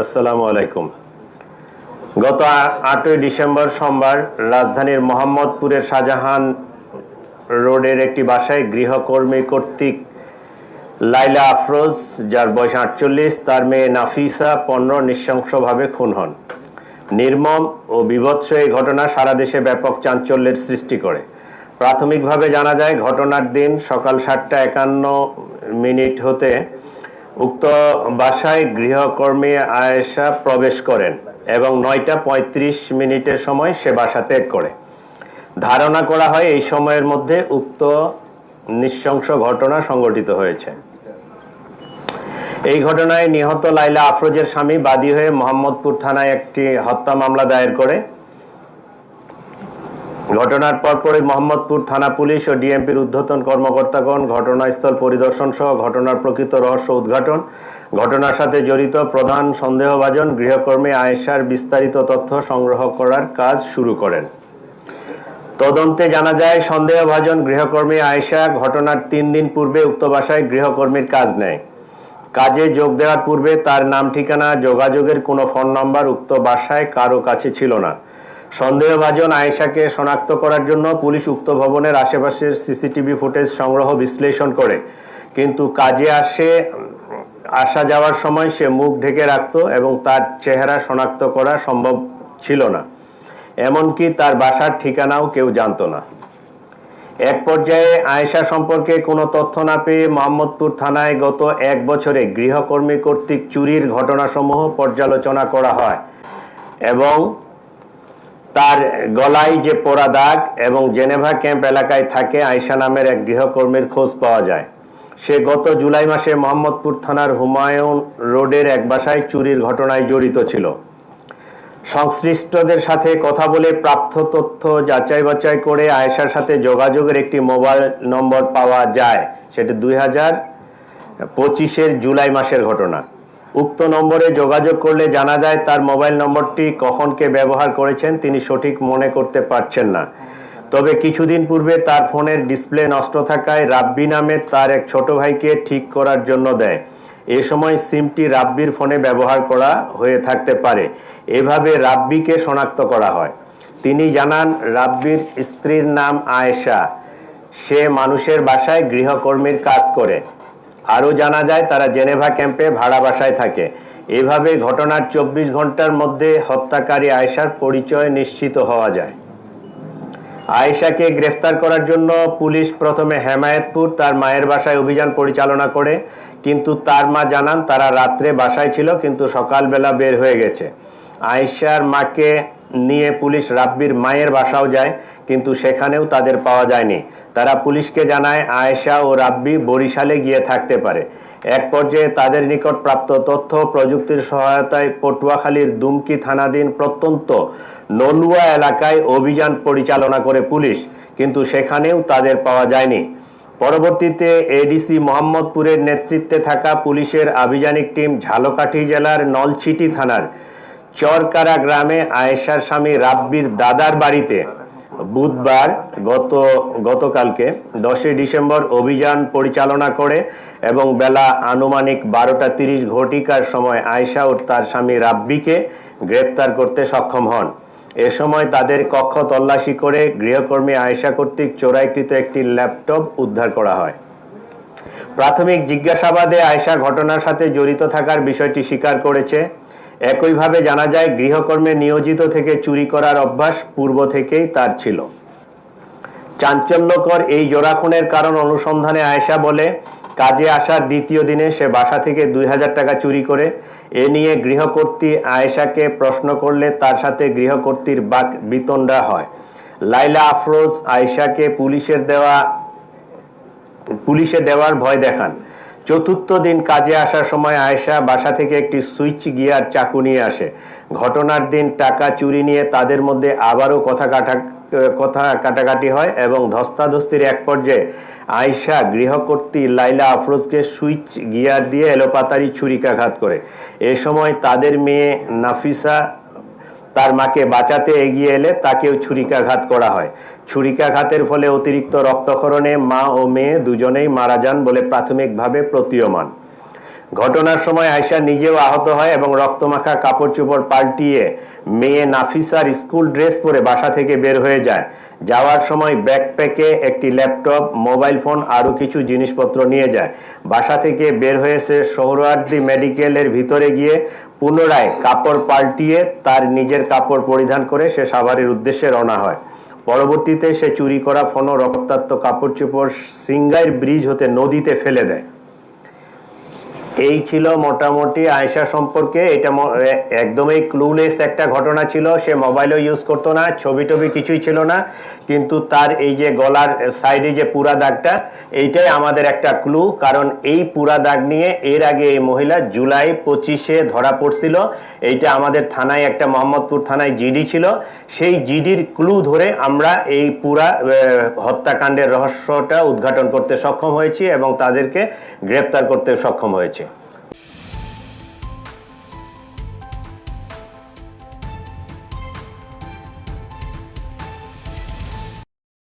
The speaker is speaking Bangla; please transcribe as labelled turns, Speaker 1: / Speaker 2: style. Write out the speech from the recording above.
Speaker 1: আসসালামু আলাইকুম। গত 8ই ডিসেম্বর সোমবার রাজধানীর মোহাম্মদপুরের শাহজাহান রোডের একটি বাসায় গৃহকর্মী কর্তৃক লাইলা আফরোজ, যার বয়স 48, তার মেয়ে নাফিসা 15 নৃশংসভাবে খুন হন। নির্মম ও বীভৎস এই ঘটনা সারা দেশে ব্যাপক চাঞ্চল্যের সৃষ্টি করে। প্রাথমিকভাবে জানা যায়, ঘটনার দিন সকাল 7:51 হতে উক্ত বাসায় গৃহকর্মী আয়েশা প্রবেশ করেন এবং 9:35 সময় সে বাসা ত্যাগ করে। ধারণা করা হয় এই সময়ের মধ্যে উক্ত নৃশংস ঘটনা সংঘটিত হয়েছে। এই ঘটনায় নিহত লাইলা আফরোজের স্বামী বাদী হয়ে মোহাম্মদপুর থানায় একটি হত্যা মামলা দায়ের করে। ঘটনার পরপরই মোহাম্মদপুর থানা পুলিশ ও ডিএমপির ঊর্ধ্বতন কর্মকর্তাগণ ঘটনাস্থল পরিদর্শন সহ ঘটনার প্রকৃত রহস্য উদ্ঘাটন, ঘটনার সাথে জড়িত প্রধান সন্দেহভাজন গৃহকর্মী আয়েশার বিস্তারিত তথ্য সংগ্রহ করার কাজ শুরু করেন। তদন্তে জানা যায়, সন্দেহভাজন গৃহকর্মী আয়েশা ঘটনার 3 দিন পূর্বে উক্ত বাসায় গৃহকর্মীর কাজ নেয়। কাজে যোগ দেওয়ার পূর্বে তার নাম, ঠিকানা, যোগাযোগের কোনো ফোন নাম্বার উক্ত বাসায় কারো কাছে ছিল না। সন্দেহভাজন আয়েশাকে শনাক্ত করার জন্য পুলিশ উক্ত ভবনের আশেপাশের সিসিটিভি ফুটেজ সংগ্রহ বিশ্লেষণ করে, কিন্তু কাজে আসা যাওয়ার সময় সে মুখ ঢেকে রাখত এবং তার চেহারা শনাক্ত করা সম্ভব ছিল না। এমনকি তার বাসার ঠিকানাও কেউ জানত না। এক পর্যায়ে আয়েশা সম্পর্কে কোনো তথ্য না পেয়ে মোহাম্মদপুর থানায় গত 1 বছরে গৃহকর্মী কর্তৃক চুরির ঘটনাসমূহ পর্যালোচনা করা হয় এবং তার গলায় যে পোড়া দাগ এবং জেনেভা ক্যাম্প এলাকায় থাকে আয়েশা নামের এক গৃহকর্মীর খোঁজ পাওয়া যায়। সে গত জুলাই মাসে মোহাম্মদপুর থানার হুমায়ুন রোডের এক বাসায় চুরির ঘটনায় জড়িত ছিল। সংশ্লিষ্টদের সাথে কথা বলে প্রাপ্ত তথ্য যাচাই বাছাই করে আয়েশার সাথে যোগাযোগের একটি মোবাইল নম্বর পাওয়া যায়। সেটি 2025-এর জুলাই মাসের ঘটনা। উক্ত নম্বরে যোগাযোগ করলে জানা যায়, তার মোবাইল নম্বরটি কখন কে ব্যবহার করেছেন তিনি সঠিক মনে করতে পারছেন না। তবে কিছুদিন পূর্বে তার ফোনের ডিসপ্লে নষ্ট থাকায় রাব্বি নামের তার এক ছোট ভাইকে ঠিক করার জন্য দেয়। এ সময় সিমটি রাব্বির ফোনে ব্যবহার করা হয়ে থাকতে পারে। এভাবে রাব্বিকে শনাক্ত করা হয়। তিনি জানান, রাব্বির স্ত্রীর নাম আয়েশা, সে মানুষের বাসায় গৃহকর্মীর কাজ করে। আরও জানা যায়, তারা জেনেভা ক্যাম্পে ভাড়া বাসায় থাকে। এভাবে ঘটনার 24 ঘন্টার মধ্যে হত্যাকারী আয়েশার পরিচয় নিশ্চিত হওয়া যায়। আয়েশাকে গ্রেফতার করার জন্য পুলিশ প্রথমে হেমায়েতপুর তার মায়ের বাসায় অভিযান পরিচালনা করে, কিন্তু তার মা জানান তারা রাত্রে বাসায় ছিল কিন্তু সকালবেলা বের হয়ে গেছে। আয়েশার মাকে নিয়ে পুলিশ রাব্বির মায়ের বাসাও যায়, কিন্তু সেখানেও তাদের পাওয়া যায়নি। তারা পুলিশকে জানায় আয়েশা ও রাব্বি বরিশালে গিয়ে থাকতে পারে। এক পর্যায়ে তাদের নিকট প্রাপ্ত তথ্য প্রযুক্তির সহায়তায় পটুয়াখালীর দুমকি থানাধীন প্রত্যন্ত নলুয়া এলাকায় অভিযান পরিচালনা করে পুলিশ, কিন্তু সেখানেও তাদের পাওয়া যায়নি। পরবর্তীতে এডিসি মোহাম্মদপুরের নেতৃত্বে থাকা পুলিশের আভিযানিক টিম ঝালকাঠি জেলার নলছিটি থানার চরকারা গ্রামে আয়েশার স্বামী রাব্বির দাদার বাড়িতে বুধবার গতকালকে 10 ডিসেম্বর অভিযান পরিচালনা করে এবং বেলা আনুমানিক 12:30 সময় আয়েশা ও তার স্বামী রাব্বিকে গ্রেপ্তার করতে সক্ষম হন। এ সময় তাদের কক্ষ তল্লাশি করে গৃহকর্মী আয়েশা কর্তৃক চোরাইকৃত একটি ল্যাপটপ উদ্ধার করা হয়। প্রাথমিক জিজ্ঞাসাবাদে আয়েশা ঘটনার সাথে জড়িত থাকার বিষয়টি স্বীকার করেছে। একইভাবে জানা যায়, গৃহকর্মে নিয়োজিত থেকে চুরি করার অভ্যাস পূর্ব থেকেই তার ছিল। চাঞ্চল্যকর এই জোড়া খুনের কারণ অনুসন্ধানে আয়েশা বলে, কাজে আসার দ্বিতীয় দিনে সে বাসা থেকে 2000 টাকা চুরি করে। এ নিয়ে গৃহকর্ত্রী আয়েশাকে প্রশ্ন করলে তার সাথে গৃহকর্ত্রীর বাক বিতণ্ডা হয়। লাইলা আফরোজ আয়েশাকে পুলিশে দেওয়ার ভয় দেখান। চতুর্থ দিন কাজে আসার সময় আয়েশা বাসা থেকে একটি সুইচ গিয়ার চাকু নিয়ে আসে। ঘটনার দিন টাকা চুরি নিয়ে তাদের মধ্যে আবারও কথা কাটাকাটি হয় এবং ধস্তাধস্তির এক পর্যায়ে আয়েশা গৃহকর্ত্রী লাইলা আফরোজকে সুইচ গিয়ার দিয়ে এলোপাতাড়ি ছুরিকাঘাত করে। এ সময় তাদের মেয়ে নাফিসা তার মাকে বাঁচাতে এগিয়ে এলে তাকেও ছুরিকাঘাত করা হয়। ছুরিকাঘাতের ফলে অতিরিক্ত রক্তক্ষরণে মা ও মেয়ে দুজনেই মারা যান বলে প্রাথমিকভাবে প্রতীয়মান। ঘটনার সময় আয়শা নিজেও আহত হয় এবং রক্তমাখা কাপড় চোপড় পাল্টিয়ে মেয়ে নাফিসার স্কুল ড্রেস পরে বাসা থেকে বের হয়ে যায়। যাওয়ার সময় ব্যাকপ্যাকে একটি ল্যাপটপ, মোবাইল ফোন আরও কিছু জিনিসপত্র নিয়ে যায়। বাসা থেকে বের হয়েছে সোহরাওয়ার্দী মেডিকেলের ভিতরে গিয়ে পুনরায় কাপড় পাল্টিয়ে তার নিজের কাপড় পরিধান করে সে সাভারের উদ্দেশ্যে রওনা হয়। পরবর্তীতে সে চুরি করা ফোন ও রক্তাক্ত কাপড় চোপড় সিংগাইর ব্রিজ হতে নদীতে ফেলে দেয়। এই ছিল মোটামুটি আয়েশা সম্পর্কে। এটা একদমই ক্লুলেস একটা ঘটনা ছিল। সে মোবাইলও ইউজ করতো না, ছবি টবি কিছুই ছিল না, কিন্তু তার এই যে গলার সাইডে যে পুরা দাগটা, এইটাই আমাদের একটা ক্লু। কারণ এই পুরা দাগ নিয়ে এর আগে এই মহিলা জুলাই 25-এ ধরা পড়ছিল। এইটা আমাদের থানায়, একটা মোহাম্মদপুর থানায় জিডি ছিল। সেই জিডির ক্লু ধরে আমরা এই পুরা হত্যাকাণ্ডের রহস্যটা উদ্ঘাটন করতে সক্ষম হয়েছি এবং তাদেরকে গ্রেপ্তার করতে সক্ষম হয়েছি।